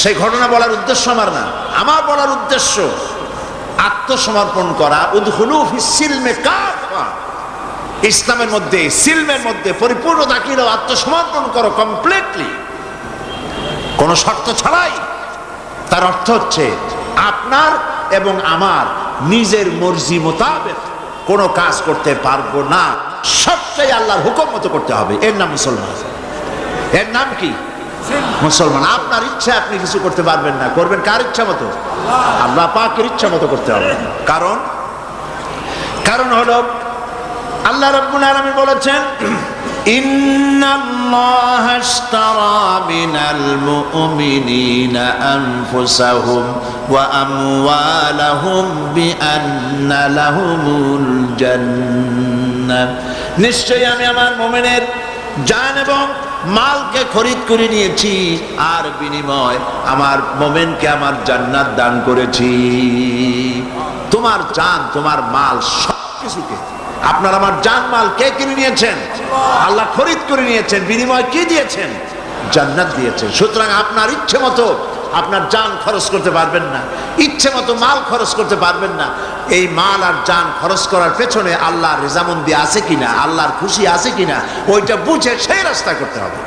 সেই ঘটনা বলার উদ্দেশ্য আমার না, আমার বলার উদ্দেশ্য আত্মসমর্পণ করা। উদখুলু ফিস সিলমে কাফা, ইসলামের মধ্যে, সিলমের মধ্যে পরিপূর্ণ দাখিল, আত্মসমর্পণ করো কমপ্লিটলি, কোনো শর্ত ছাড়াই। তার অর্থ হচ্ছে আপনার এবং আমার নিজের মর্জি মোতাবেক কোনো কাজ করতে পারবো না, সবটাই আল্লাহর হুকুম মতো করতে হবে। এর নাম মুসলমান। এর নাম কি? মুসলমান। আপনার ইচ্ছা আপনি কিছু করতে পারবেন না, করবেন কার ইচ্ছা মতো? আল্লাহ পাকের ইচ্ছা মতো করতে হবে। কারণ হলো আল্লাহ রাব্বুল আলামিন বলেছেন, ইন্নাল্লাহা আশতারা মিনাল মুমিনিনা আনফুসাহুম ওয়া আমওয়ালাহুম বিআন্না লাহুমুল জান্নাহ। নিশ্চয়ই আমি আমার মুমিনের জান এবং মালকে খরিদ করে নিয়েছি, আর বিনিময় আমার মুমিনকে আমার জান্নাত দান করেছি। তোমার জান, তোমার মাল, সবকিছুকে, আপনার আমার জান মাল কে কিনে নিয়েছেন? আল্লাহ খরিদ করে নিয়েছেন। বিনিময় কি দিয়েছেন? জান্নাত দিয়েছেন। সুতরাং আপনার ইচ্ছে মতো আপনার জান খরচ করতে পারবেন না, ইচ্ছে মতো মাল খরচ করতে পারবেন না। এই মাল আর জান খরচ করার পেছনে আল্লাহর রেজামন্দি আছে কিনা, আল্লাহর খুশি আছে কিনা, ওইটা বুঝে সেই রাস্তা করতে হবে।